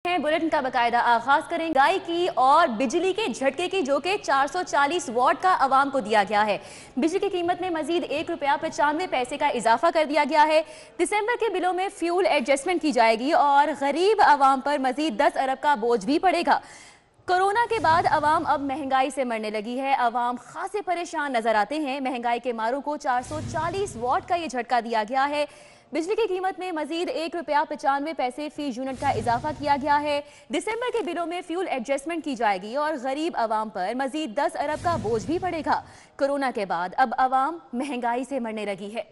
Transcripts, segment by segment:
Bulletin का बकायदा आगाज करें गाय की और बिजली के झटके की, जो कि 440 वॉट का आवाम को दिया गया है। बिजली की कीमत में मजीद ₹1.95 का इजाफा कर दिया गया है। दिसंबर के बिलों में फ्यूल एडजस्टमेंट की जाएगी और गरीब आवाम पर मजीद 10 अरब का बोझ भी पड़ेगा। कोरोना के बाद अवाम अब महंगाई से मरने लगी है। अवाम खासे परेशान नजर आते हैं। महंगाई के मारों को 440 वॉट का ये झटका दिया गया है। बिजली की कीमत में मजीद ₹1.95 फी यूनिट का इजाफा किया गया है। दिसंबर के बिलों में फ्यूल एडजस्टमेंट की जाएगी और गरीब आवाम पर मजीद 10 अरब का बोझ भी पड़ेगा। कोरोना के बाद अब अवाम महंगाई से मरने लगी है।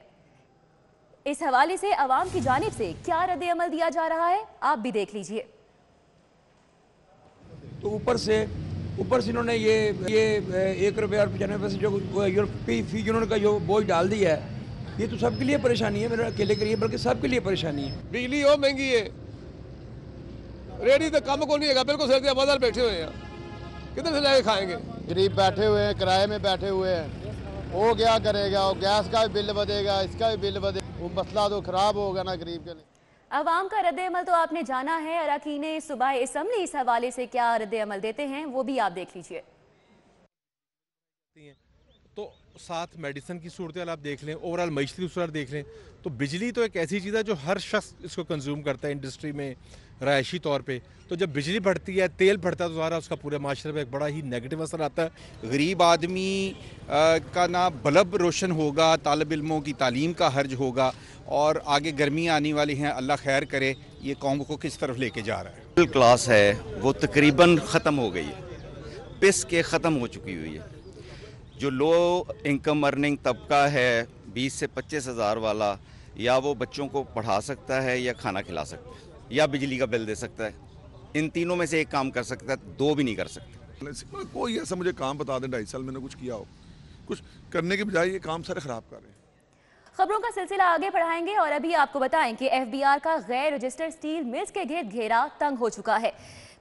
इस हवाले से अवाम की जानिब से क्या रद्द अमल दिया जा रहा है, आप भी देख लीजिए। तो ऊपर से इन्होंने ये ₹1.95 जो फी यूनिट का जो बोझ डाल दिया है, ये तो सबके लिए परेशानी है, मेरे अकेले के लिए बल्कि सबके लिए परेशानी है। बिजली और महंगी है, रेडी तो कम को नहीं है, बिल्कुल सर्दी बादल बैठे हुए हैं, किधर से लाके खाएंगे। गरीब बैठे हुए हैं, किराए में बैठे हुए हैं, वो क्या करेगा? वो गैस का भी बिल बढ़ेगा, इसका भी बिल बढ़ेगा, वो मसला तो खराब होगा ना गरीब के लिए। अवाम का रद्द अमल तो आपने जाना है। अरकान सुबह असम्बली इस हवाले से क्या रद्द अमल देते हैं, वो भी आप देख लीजिए। तो साथ मेडिसिन की सूरत आप देख लें, ओवरऑल मईशत की सूरत देख लें, तो बिजली तो एक ऐसी चीज़ है जो हर शख्स इसको कंज्यूम करता है इंडस्ट्री में, रहायशी तौर पे। तो जब बिजली बढ़ती है, तेल बढ़ता है, तो ज़ाहिर उसका पूरे माशरे पर एक बड़ा ही नेगेटिव असर आता है। गरीब आदमी का ना बल्ब रोशन होगा, तालिब इल्मों की तालीम का हर्ज होगा, और आगे गर्मी आने वाली हैं, अल्लाह खैर करे, ये कौम को किस तरफ लेके जा रहा है। मिडिल क्लास है वो तकरीबन ख़त्म हो गई है, पिस के ख़त्म हो चुकी हुई है। जो लो इनकम अर्निंग तबका है 20 से 25 हज़ार वाला, या वो बच्चों को पढ़ा सकता है, या खाना खिला सकता है, या बिजली का बिल दे सकता है। इन तीनों में से एक काम कर सकता है, दो भी नहीं कर सकता। कोई ऐसा मुझे काम बता दें 2.5 साल मैंने कुछ किया हो, कुछ करने के बजाय ये काम सारे ख़राब कर रहे हैं। खबरों का सिलसिला आगे बढ़ाएंगे और अभी आपको बताएं कि FBR का गैर रजिस्टर्ड स्टील मिल्स के घेर घेरा तंग हो चुका है।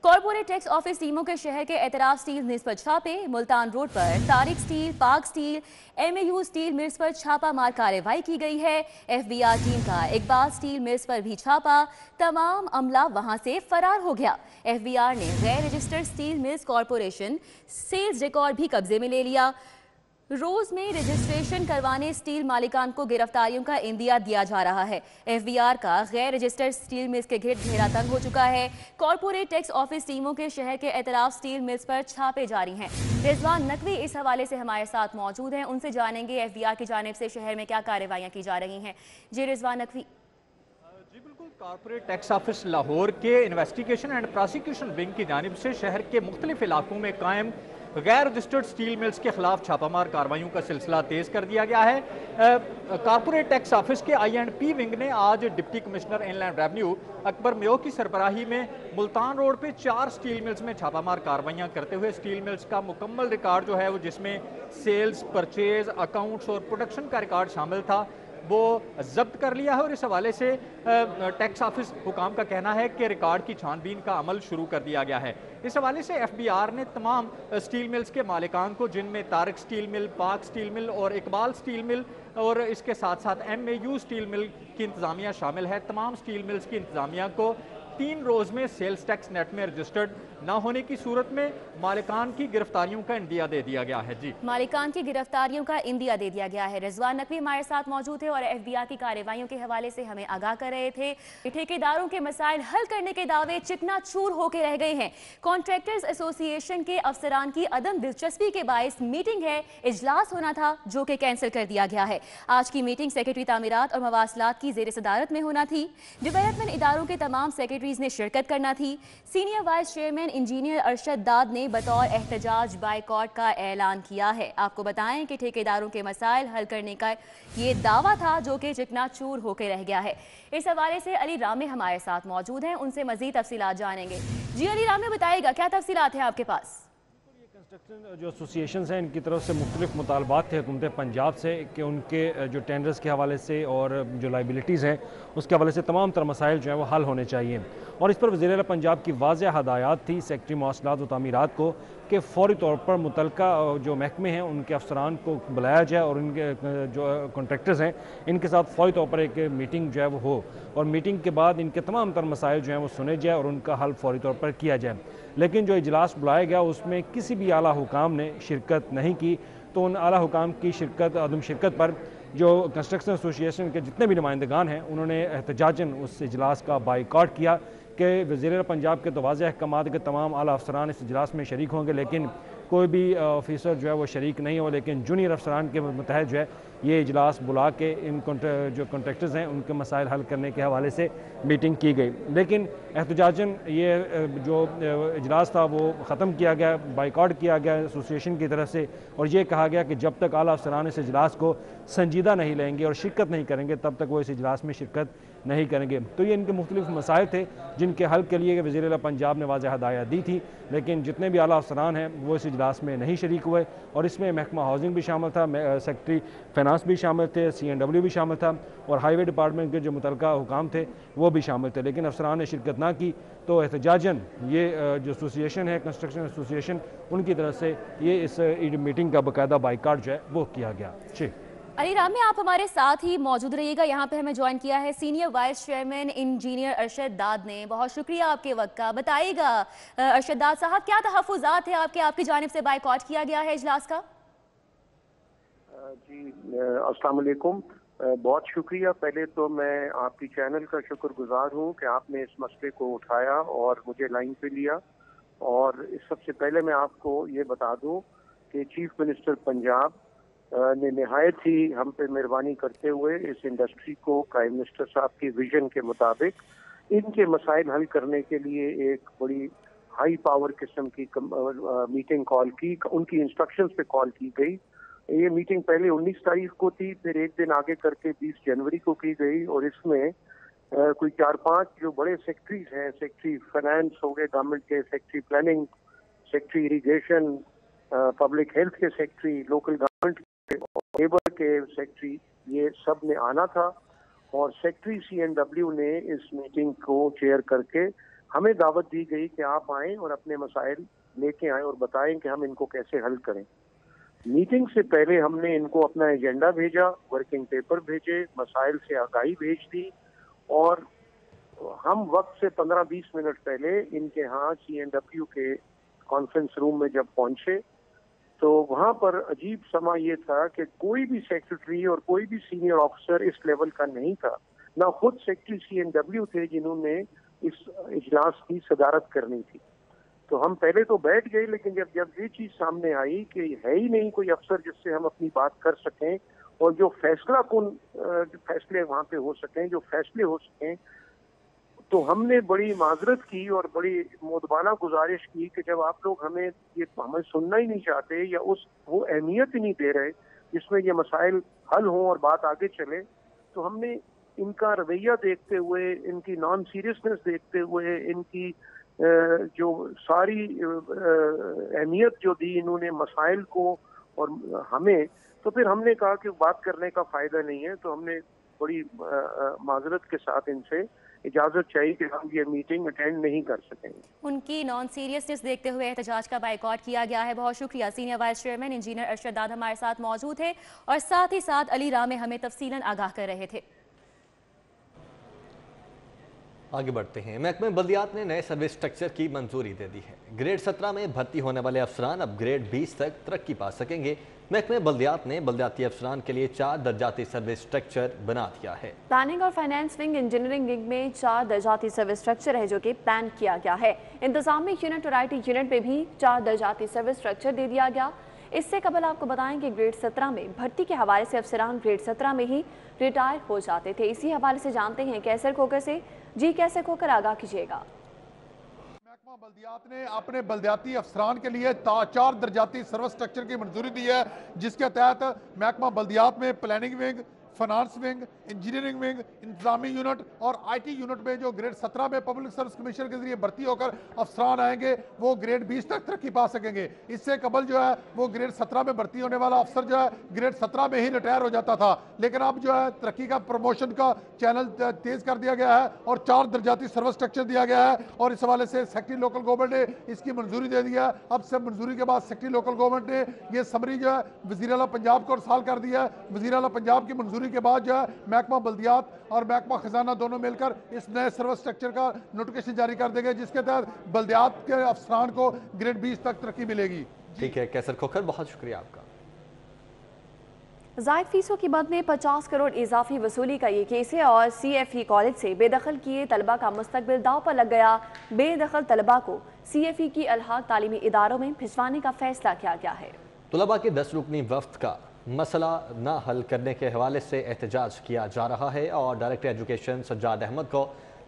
कॉर्पोरेट टैक्स ऑफिस टीमों के शहर के एतराफ स्टील मिल्स पर छापे। मुल्तान रोड पर तारिक स्टील, पाक स्टील, MAU स्टील मिल्स पर छापा मार कार्रवाई की गई है। FBR टीम का इकबाल स्टील मिल्स पर भी छापा, तमाम अमला वहां से फरार हो गया। FBR ने गैर registered steel mills corporation sales record भी कब्जे में ले लिया। रोज में रजिस्ट्रेशन करवाने स्टील मालिकान को गिरफ्तारियों का इंदिया दिया जा रहा है। FBR का गैर रजिस्टर्ड स्टील मिल्स के घेर घेरा तंग हो चुका है। कॉर्पोरेट टैक्स ऑफिस टीमों के शहर के एतराफ स्टील मिल्स पर छापे जारी हैं। रिजवान नकवी इस हवाले से हमारे साथ मौजूद हैं, उनसे जानेंगे FBR की जानिब से शहर में क्या कार्रवाइयाँ की जा रही हैं। जी रिजवान नकवी। जी बिल्कुल, कॉर्पोरेट टैक्स ऑफिस लाहौर के इन्वेस्टिगेशन एंड प्रोसिक्यूशन विंग की जानिब से शहर के मुख्तलिफ इलाकों में कायम गैर रजिस्टर्ड स्टील मिल्स के खिलाफ छापामार कार्रवाइयों का सिलसिला तेज कर दिया गया है। कॉर्पोरेट टैक्स ऑफिस के INP विंग ने आज deputy commissioner inland revenue Akbar Mayo की सरबराही में मुल्तान रोड पे 4 स्टील मिल्स में छापामार कार्रवाइयां करते हुए स्टील मिल्स का मुकम्मल रिकॉर्ड जो है वो, जिसमें सेल्स, परचेज, अकाउंट्स और प्रोडक्शन का रिकॉर्ड शामिल था, वो जब्त कर लिया है। और इस हवाले से टैक्स ऑफिस हुकाम का कहना है कि रिकॉर्ड की छानबीन का अमल शुरू कर दिया गया है। इस हवाले से FBR ने तमाम स्टील मिल्स के मालिकान को, जिनमें तारिक स्टील मिल, पाक स्टील मिल और इकबाल स्टील मिल और इसके साथ साथ MAU स्टील मिल की इंतज़ामिया शामिल है, तमाम स्टील मिल्स की इंतज़ामिया को 3 रोज़ में सेल्स टैक्स नेट में रजिस्टर्ड ना होने की सूरत में मालिकान की गिरफ्तारियों का इंदिया दे दिया गया है। जी, मालिकान की गिरफ्तारियों का इंदिया दे दिया गया है। रिजवान नकवी हमारे साथ मौजूद थे और FBR की कार्रवाइयों के हवाले से हमें आगाह कर रहे थे। ठेकेदारों के मसाइल हल करने के दावे चिकनाचूर होकर रह गए हैं। कॉन्ट्रैक्टर्स एसोसिएशन के अफसरान की अदम दिलचस्पी के बायस मीटिंग है, इजलास होना था जो कि कैंसिल कर दिया गया है। आज की मीटिंग सेक्रेटरी तामीरात और मवासलात की जेर सदारत में होना थी। डेवलपमेंट इदारों के तमाम सेक्रेटरीज ने शिरकत करना थी। Senior vice chairman engineer Arshad दाद ने बतौर एहतजाज बाइकॉट का ऐलान किया है। आपको बताएं कि ठेकेदारों के मसाइल हल करने का ये दावा था जो कि चिकनाचूर होकर रह गया है। इस हवाले से अली रामे हमारे साथ मौजूद हैं, उनसे मजीद तफसीलात जानेंगे। जी अली रामे, बताइएगा क्या तफसीलात हैं आपके पास? कंस्ट्रक्शन जो एसोसिएशन हैं इनकी तरफ से मुख्तलिफ मुतालबात थे हुकूमत पंजाब से कि उनके जो टेंडर्स के हवाले से और जो लाइबिलिटीज़ हैं उसके हवाले से तमाम तर मसाइल जो हैं वो हल होने चाहिए। और इस पर वज़ीर आला पंजाब की वाज़ेह हदायत थी सेक्रेटरी मवासलात व तामीरात को कि फ़ौरी तौर पर मुतलका जो महकमे हैं उनके अफसरान को बुलाया जाए और इनके जो कॉन्ट्रैक्टर्स हैं इनके साथ फ़ौरी तौर पर एक मीटिंग जो है वो हो और मीटिंग के बाद इनके तमाम तर मसाइल जो हैं वो सुने जाए और उनका हल फ़ौरी तौर पर किया जाए। लेकिन जो इजलास बुलाया गया उसमें किसी भी आला हुकाम ने शिरकत नहीं की, तो उन आला हुकाम की अदम शिरकत पर जो कंस्ट्रक्शन एसोसिएशन के जितने भी नुमाइंदगान हैं उन्होंने एहतजाजन उस इजलास का बाइकआउट किया कि वज़ीर पंजाब के तो वाज़ेह अहकामात के तमाम आला अफसरान इस इजलास में शरीक होंगे लेकिन कोई भी ऑफिसर जो है वो शरीक नहीं हो, लेकिन जूनियर अफसरान के मुतहद जो है ये इजलास बुला के इन जो कॉन्ट्रैक्टर्स हैं उनके मसाइल हल करने के हवाले से मीटिंग की गई। लेकिन एहतजाजन ये जो इजलास था वो ख़त्म किया गया, बाइकआउट किया गया एसोसिएशन की तरफ से और ये कहा गया कि जब तक आला अफसरान इस इजलास को संजीदा नहीं लेंगे और शिरकत नहीं करेंगे तब तक वो इस इजलास में शिरकत नहीं करेंगे। तो ये इनके मुख्तलिफ मसाइल थे जिनके हल के लिए वज़ीर आला पंजाब ने वाज़ेह हदायत दी थी, लेकिन जितने भी आला अफसरान हैं वो इस इजलास में नहीं शरीक हुए और इसमें महकमा हाउसिंग भी शामिल था, सेक्रेटरी फाइनेंस भी शामिल थे, CNW भी शामिल था और हाईवे डिपार्टमेंट के जो मुतलका हुकाम थे वो भी शामिल थे, लेकिन अफसरान ने शिरकत ना की। तो एहतजाजन ये जो एसोसिएशन है कंस्ट्रक्शन एसोसिएशन उनकी तरफ से ये इस मीटिंग का बाकायदा बाइकआउट जो है वो किया गया। जी अली राम में आप हमारे साथ ही मौजूद रहिएगा। यहाँ पे हमें ज्वाइन किया है senior vice chairman engineer Arshad दाद ने। बहुत शुक्रिया आपके वक्त का। बताइएगा अरशद दाद साहब, क्या तहफ़्फ़ुज़ात है आपकी जानिब से बाइकआउट किया गया है इजलास का? जी अस्सलाम वालेकुम, बहुत शुक्रिया। पहले तो मैं आपकी चैनल का शुक्रगुजार हूँ कि आपने इस मसले को उठाया और मुझे लाइन पे लिया। और सबसे पहले मैं आपको ये बता दूँ कि चीफ मिनिस्टर पंजाब ने निहायत ही हम पे मेहरबानी करते हुए इस इंडस्ट्री को प्राइम मिनिस्टर साहब की विजन के मुताबिक इनके मसाइल हल करने के लिए एक बड़ी हाई पावर किस्म की मीटिंग कॉल की, उनकी इंस्ट्रक्शंस पे कॉल की गई। ये मीटिंग पहले 19 तारीख को थी, फिर एक दिन आगे करके 20 जनवरी को की गई और इसमें कोई 4-5 जो बड़े सेक्रेटरीज हैं, सेक्रेटरी फाइनेंस हो गए गवर्नमेंट के, secretary planning, secretary irrigation, public health के सेक्रेटरी, लोकल गवर्नमेंट लेबर के सेक्रेटरी, ये सब ने आना था और सेक्रेटरी CNW ने इस मीटिंग को चेयर करके हमें दावत दी गई कि आप आएं और अपने मसाइल लेके आएं और बताएं कि हम इनको कैसे हल करें। मीटिंग से पहले हमने इनको अपना एजेंडा भेजा, वर्किंग पेपर भेजे, मसाइल से आगाही भेज दी और हम वक्त से 15-20 मिनट पहले इनके यहाँ CNW के कॉन्फ्रेंस रूम में जब पहुंचे तो वहां पर अजीब समा ये था कि कोई भी सेक्रेटरी और कोई भी सीनियर ऑफिसर इस लेवल का नहीं था, ना खुद सेक्रेटरी CNW थे जिन्होंने इस इजलास की सदारत करनी थी। तो हम पहले तो बैठ गए, लेकिन जब ये चीज सामने आई कि है ही नहीं कोई अफसर जिससे हम अपनी बात कर सकें और जो फैसला फैसले वहां पे हो सकें, जो फैसले हो सकें, तो हमने बड़ी माजरत की और बड़ी मुदबाना गुजारिश की कि जब आप लोग हमें सुनना ही नहीं चाहते या वो अहमियत ही नहीं दे रहे जिसमें ये मसाइल हल हों और बात आगे चले, तो हमने इनका रवैया देखते हुए, इनकी नॉन सीरियसनेस देखते हुए, इनकी जो सारी अहमियत जो दी इन्होंने मसाइल को और हमें, तो फिर हमने कहा कि बात करने का फायदा नहीं है। तो हमने बड़ी माजरत के साथ इनसे इजाजत चाहिए कि हम ये मीटिंग अटेंड नहीं कर सकेंगे। उनकी नॉन सीरियसनेस देखते हुए एहतजाज का बाइकआउट किया गया है। बहुत शुक्रिया। Senior vice chairman engineer Arshad दाद हमारे साथ मौजूद थे और साथ ही साथ अली राम में हमें तफसीलन आगाह कर रहे थे। आगे बढ़ते हैं। महकमे बल्दियात ने नए सर्विस स्ट्रक्चर की मंजूरी दे दी है। ग्रेड 17 में भर्ती होने वाले अफसरान अब ग्रेड 20 तक तरक्की पा सकेंगे। महकमे बल्दियात ने बल्दियाती अफसरान के लिए 4 दर्जाती सर्विस स्ट्रक्चर बना दिया है। प्लानिंग और फाइनेंस विंग, इंजीनियरिंग विंग में 4 दर्जाती सर्विस स्ट्रक्चर है जो कि प्लान किया गया है। इंतजामी यूनिट और IT यूनिट में भी 4 दर्जाती सर्विस स्ट्रक्चर दे दिया गया। इससे कबल आपको बताएं कि ग्रेड 17 में भर्ती के हवाले से अफसरान ग्रेड 17 में ही रिटायर हो जाते थे। इसी हवाले से जानते हैं कैसर खोकर से। जी कैसर खोकर, आगाह कीजिएगा। महकमा बल्दियात ने अपने बल्दियाती अफसरान के लिए 4 दर्जाती सर्विस स्ट्रक्चर की मंजूरी दी है, जिसके तहत महकमा बल्दियात में planning wing, finance wing, engineering wing, इंतजामी यूनिट और IT यूनिट में जो ग्रेड 17 में पब्लिक सर्विस कमीशन के जरिए भर्ती होकर अफसरान आएंगे वो ग्रेड 20 तक तरक्की पा सकेंगे। इससे कबल जो है वो ग्रेड 17 में भर्ती होने वाला अफसर जो है ग्रेड 17 में ही रिटायर हो जाता था, लेकिन अब जो है तरक्की का प्रमोशन का चैनल तेज कर दिया गया है और 4 दर्जाती सर्विस स्ट्रक्चर दिया गया है और इस हवाले से सेक्रेटरी लोकल गवर्नमेंट ने इसकी मंजूरी दे दिया। अब से मंजूरी के बाद सेक्रेटरी लोकल गवर्नमेंट ने ये समरी जो है वज़ीर आला पंजाब को अरसाल कर दिया है। वज़ीर आला पंजाब की मंजूरी के बाद जो है महकमा बल्दियात और महकमा खजाना दोनों मिलकर इस नए सर्विस स्ट्रक्चर का नोटिफिकेशन जारी कर देंगे, जिसके तहत बल्दियात के अफसरान को ग्रेड 20 तक तरक्की मिलेगी। ठीक है कैसर खोखर, बहुत शुक्रिया आपका। जायद फीसों की मद में 50 करोड़ इजाफी वसूली का ये केस है और CFE कॉलेज से बेदखल किए तलबा का मुस्तकबिल दाव पर लग गया। बेदखल तलबा को CFE की अलहाक तालीमी इदारों में भिजवाने का फैसला किया गया है। तलबा के 10 रुकनी वफ्द का मसला न हल करने के हवाले से एहतजाज किया जा रहा है और डायरेक्टर एजुकेशन सज्जाद अहमद को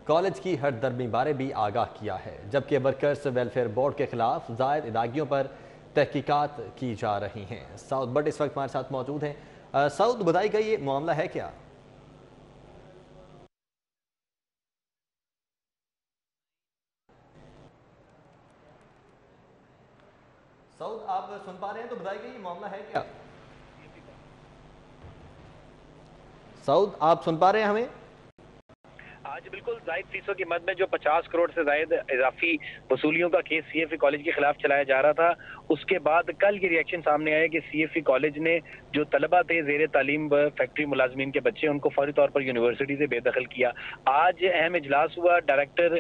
कॉलेज की हर दरमी बारे भी आगाह किया है, जबकि वर्कर्स वेलफेयर बोर्ड के खिलाफ जायद इदागियों पर तहकीकात की जा रही हैं। साउद बट इस वक्त हमारे साथ मौजूद हैं। साउद, बताइएगा ये मामला है क्या? साउद, आप सुन पा रहे हैं तो बताइएगा ये मामला है क्या? साउद, आप सुन पा रहे हैं हमें? आज बिल्कुल जायद फीसों की मद में जो 50 करोड़ से जायद इजाफी वसूलियों का केस CFE कॉलेज के खिलाफ चलाया जा रहा था, उसके बाद कल ये रिएक्शन सामने आया कि CFE कॉलेज ने जो तलबा थे ज़ेरे तालीम फैक्ट्री मुलाजमीन के बच्चे, उनको फौरी तौर पर यूनिवर्सिटी से बेदखल किया। आज अहम इजलास हुआ डायरेक्टर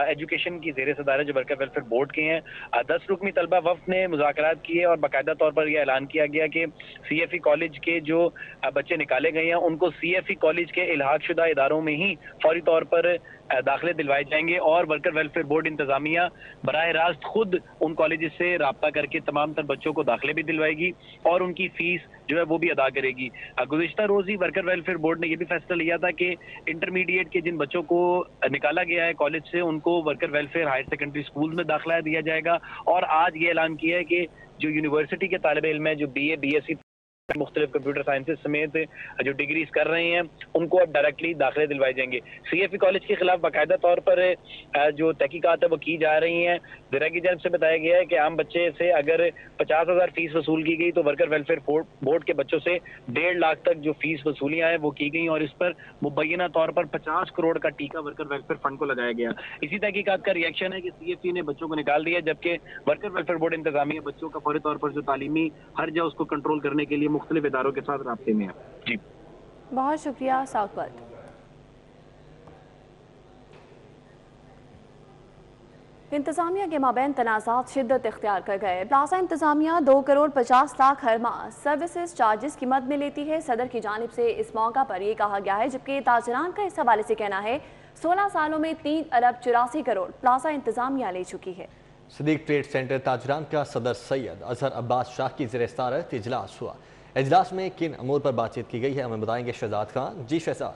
एजुकेशन की ज़ेरे सदारत जो वर्कर वेलफेयर बोर्ड के हैं। 10 रुकनी तलबा वफ्द ने मुज़ाकरात किए और बाकायदा तौर पर यह ऐलान किया गया कि CFE कॉलेज के जो बच्चे निकाले गए हैं उनको CFE कॉलेज के इल्हाक शुदा इदारों में ही फौरी तौर पर दाखिले दिलवाए जाएंगे और वर्कर वेलफेयर बोर्ड इंतजामिया बराह रास्त खुद उन कॉलेजेस से राब्ता करके तमाम तर बच्चों को दाखिले भी दिलवाएगी और उनकी फीस जो है वो भी अदा करेगी। गुज़िश्ता रोज ही वर्कर वेलफेयर बोर्ड ने यह भी फैसला लिया था कि इंटरमीडिएट के जिन बच्चों को निकाला गया है कॉलेज से उनको worker welfare higher secondary school में दाखिला दिया जाएगा। और आज ये ऐलान किया है कि जो यूनिवर्सिटी के तालिब इल्म है जो BA BSc मुख्तलिफ कंप्यूटर साइंसेज समेत जो डिग्रीज कर रहे हैं उनको अब डायरेक्टली दाखिले दिलवाए जाएंगे। CFE कॉलेज के खिलाफ बाकायदा तौर पर जो तहकीकात है वो की जा रही हैं। ज़रा की जानब से बताया गया है कि आम बच्चे से अगर 50,000 फीस वसूल की गई तो वर्कर वेलफेयर बोर्ड के बच्चों से 1.5 लाख तक जो फीस वसूलियां हैं वो की गई और इस पर मुबैना तौर पर 50 करोड़ का टीका वर्कर वेलफेयर फंड को लगाया गया। इसी तहकीकात का रिएक्शन है कि CFE ने बच्चों को निकाल दिया, जबकि वर्कर वेलफेयर बोर्ड इंतजामिया बच्चों का फौरी तौर पर जो तालीमी हर्ज है उसको कंट्रोल करने के लिए मुख्तलिफ इदारों के साथ राब्ते में है। जी बहुत शुक्रिया साउथ वर्ल्ड। इंतजामिया के माबैन तनाज़ात शिद्दत इख्तियार कर गए। प्लाजा इंतजामिया 2 करोड़ 50 लाख हर माह सर्विसेज चार्जेस की मद में लेती है। सदर की जानिब से इस मौका पर यह कहा गया है, जबकि ताजरान का इस हवाले से कहना है 16 सालों में 3 अरब 84 करोड़ प्लाजा इंतजामिया ले चुकी है। सदीक ट्रेड सेंटर ताजरान का सदर सैयद अजहर अब्बास शाह की ज़ेर सदारत इजलास हुआ। इजलास में किन अमूर पर बातचीत की गई है हमें बताएंगे शहजाद खान। जी शहजाद।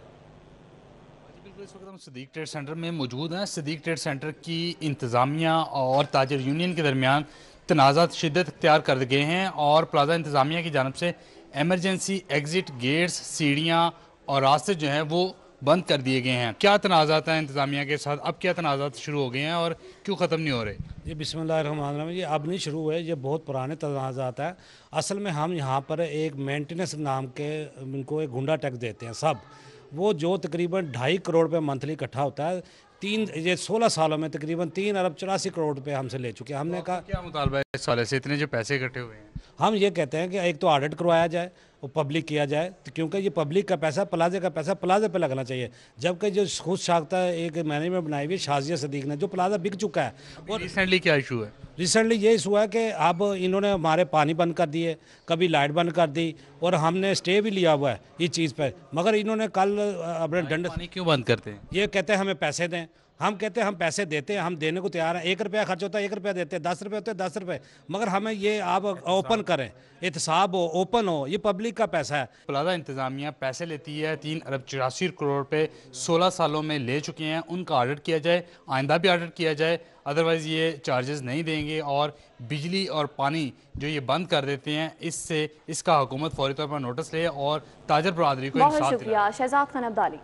इस वक्त हम सदीक ट्रेड सेंटर में मौजूद हैं। सदीक ट्रेड सेंटर की इंतज़ामिया और ताजर यूनियन के दरमियान तनाज़ात शिद्दत इख्तियार कर गए हैं और प्लाजा इंतज़ामिया की जानब से एमरजेंसी एग्ज़िट गेट्स, सीढ़ियाँ और रास्ते जो हैं वो बंद कर दिए गए हैं। क्या तनाज़ात हैं इंतज़ामिया के साथ? अब क्या तनाज़ात शुरू हो गए हैं और क्यों ख़त्म नहीं हो रहे? ये बिस्मिल्लाहिर्रहमानिर्रहीम, ये अब नहीं शुरू हुए, ये बहुत पुराने तनाज़ात हैं। असल में हम यहाँ पर एक मेंटेनेंस नाम के इनको एक गुंडा टैक्स देते हैं सब, वो जो तकरीबन 2.5 करोड़ रुपये मंथली इकट्ठा होता है। 16 सालों में तकरीबन 3 अरब 84 करोड़ रुपए हमसे ले चुके हैं। हमने कहा क्या मुतालबा है इस वाले से, इतने जो पैसे इकट्ठे हुए हैं? हम ये कहते हैं कि एक तो ऑडिट करवाया जाए और पब्लिक किया जाए, तो क्योंकि ये पब्लिक का पैसा, प्लाजे का पैसा प्लाजे पे लगना चाहिए। जबकि जो खुद साख्ता एक मैनेजमेंट बनाई हुई शाजिया सदीक ने, जो प्लाजा बिक चुका है। और रिसेंटली क्या इशू है? रिसेंटली ये इशू है कि अब इन्होंने हमारे पानी बंद कर दिए, कभी लाइट बंद कर दी और हमने स्टे भी लिया हुआ है इस चीज़ पर, मगर इन्होंने कल अपने डंडे पानी क्यों बंद करते हैं? ये कहते हैं हमें पैसे दें। हम कहते हैं हम पैसे देते हैं, हम देने को तैयार हैं। 1 रुपया खर्च होता है 1 रुपया देते हैं, 10 रुपये होते हैं 10 रुपये, मगर हमें ये आप ओपन करें, एहतसाब हो, ओपन हो। ये पब्लिक पब्लिक का पैसा है। प्लाजा इंतजामिया पैसे लेती है, 3 अरब 84 करोड़ रुपए 16 सालों में ले चुके हैं। उनका ऑडिट किया जाए, आइंदा भी ऑडिट किया जाए, अदरवाइज़ ये चार्जेस नहीं देंगे और बिजली और पानी जो ये बंद कर देते हैं, इससे इसका हुकूमत फौरी तौर पर नोटिस ले और ताजर बरादरी को बहुत शुक्रिया शहजाद खान अब्दाली।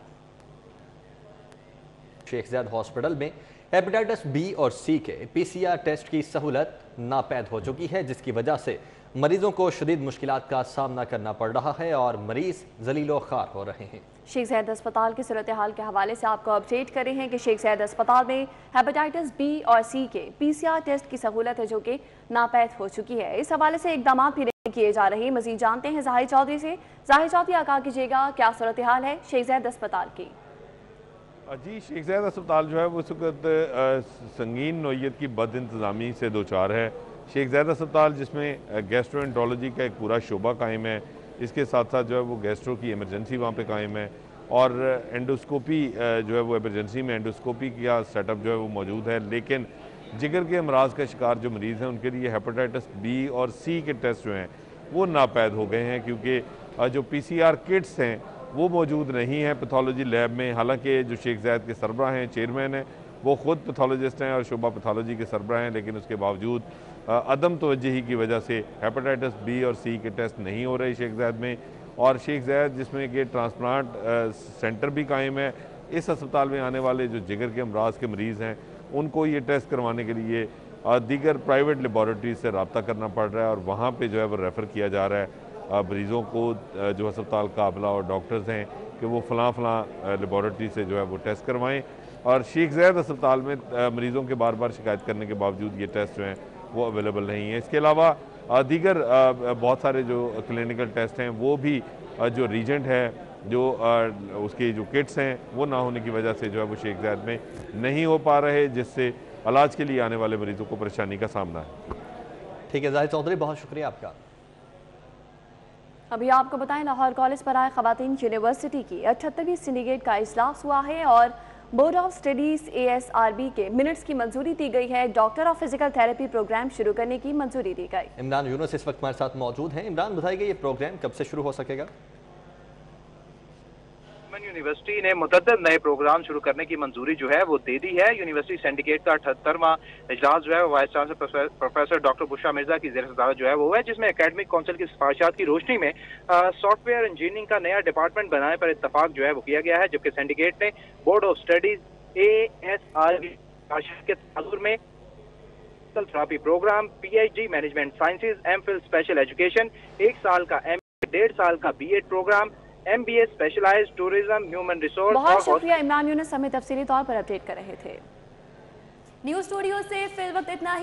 शेख ज़ायद हॉस्पिटल में हेपेटाइटिस बी और सी के PCR टेस्ट की सहूलत नापैद हो चुकी है, जिसकी वजह से मरीजों को शदीद मुश्किलात का सामना करना पड़ रहा है और मरीज जलीलो खार हो रहे हैं। शेख ज़ायद अस्पताल की सूरत हाल के हवाले से आपको अपडेट कर रहे हैं कि शेख ज़ायद अस्पताल में हेपेटाइटिस बी और सी के PCR टेस्ट की सहूलत है जो कि नापैद हो चुकी है। इस हवाले से इकदाम भी नहीं किए जा रहे। मजीद जानते हैं जाहिर चौधरी से। जाहिर चौधरी, आगाह कीजिएगा, क्या सूरत हाल है शेख ज़ायद अस्पताल की? जी, शेख ज़ायद अस्पताल जो है वो इस वक्त संगीन नोयत की बद इंतज़ामी से दो चार है। शेख ज़ायद अस्पताल जिसमें गैस्ट्रोएंट्रोलॉजी का एक पूरा शोबा कायम है, इसके साथ साथ जो है वो गैस्ट्रो की इमरजेंसी वहाँ पे कायम है और एंडोस्कोपी जो है वो इमरजेंसी में एंडोस्कोपी का सेटअप जो है वो मौजूद है। लेकिन जिगर के अमराज का शिकार जो मरीज़ हैं उनके लिए हेपेटाइटिस बी और सी के टेस्ट जो हैं वो नापैद हो गए हैं, क्योंकि जो PCR किट्स हैं वो मौजूद नहीं है पैथोलॉजी लैब में। हालांकि जो शेख ज़ायद के सरबराह हैं, चेयरमैन हैं, वो ख़ुद पैथोलॉजिस्ट हैं और शोबा पैथोलॉजी के सरबराह हैं, लेकिन उसके बावजूद अदम तवज्जुही की वजह से हेपेटाइटिस बी और सी के टेस्ट नहीं हो रहे शेख ज़ायद में। और शेख ज़ायद जिसमें कि ट्रांसप्लांट सेंटर भी कायम है, इस अस्पताल में आने वाले जो जिगर के अमराज के मरीज़ हैं उनको ये टेस्ट करवाने के लिए दीगर प्राइवेट लेबॉरेटरीज से रब्ता करना पड़ रहा है और वहाँ पर जो है वो रेफ़र किया जा रहा है मरीज़ों को। जो अस्पताल का अमला और डॉक्टर्स हैं कि वो फ़लाँ लेबॉरेटरी से जो है वो टेस्ट करवाएं। और शेख ज़ायद अस्पताल में मरीज़ों के बार बार शिकायत करने के बावजूद ये टेस्ट जो हैं वो अवेलेबल नहीं है। इसके अलावा दीगर बहुत सारे जो क्लिनिकल टेस्ट हैं वो भी जो रीजेंट है, जो उसके जो किट्स हैं वो ना होने की वजह से जो है वो शेख ज़ायद में नहीं हो पा रहे, जिससे इलाज के लिए आने वाले मरीज़ों को परेशानी का सामना है। ठीक है जाहिर चौधरी, बहुत शुक्रिया आपका। अभी आपको बताएं, लाहौर कॉलेज पर आए खवातीन यूनिवर्सिटी की 78वीं सिंडिकेट का इजलास हुआ है और बोर्ड ऑफ स्टडीज ASRB के मिनट्स की मंजूरी दी गई है। Doctor of physical therapy programme शुरू करने की मंजूरी दी गई। इमरान यूनुस इस वक्त हमारे साथ मौजूद हैं। इमरान, बताइए ये प्रोग्राम कब से शुरू हो सकेगा? यूनिवर्सिटी ने मुतअद्दिद नए प्रोग्राम शुरू करने की मंजूरी जो है वो दे दी है। यूनिवर्सिटी सिंडिकेट का 78वां इजलास जो है vice chancellor professor doctor Bushra Mirza की ज़ेर सदारत जो है वो है, जिसमें एकेडमिक काउंसिल की सिफारिशात की रोशनी में सॉफ्टवेयर इंजीनियरिंग का नया डिपार्टमेंट बनाने पर इत्तफाक जो है वो किया गया है। जबकि सिंडिकेट ने बोर्ड ऑफ स्टडीज ASRB के तनाजुर में therapy programme, PhD management sciences, MPhil special education, 1 साल का MA, 1.5 साल का B.Ed programme, MBA specialised tourism, human resource. बहुत शुक्रिया इमरान यूनुस, हमें तफसीली तौर पर अपडेट कर रहे थे। न्यूज़ स्टूडियो से फिल वक्त इतना ही।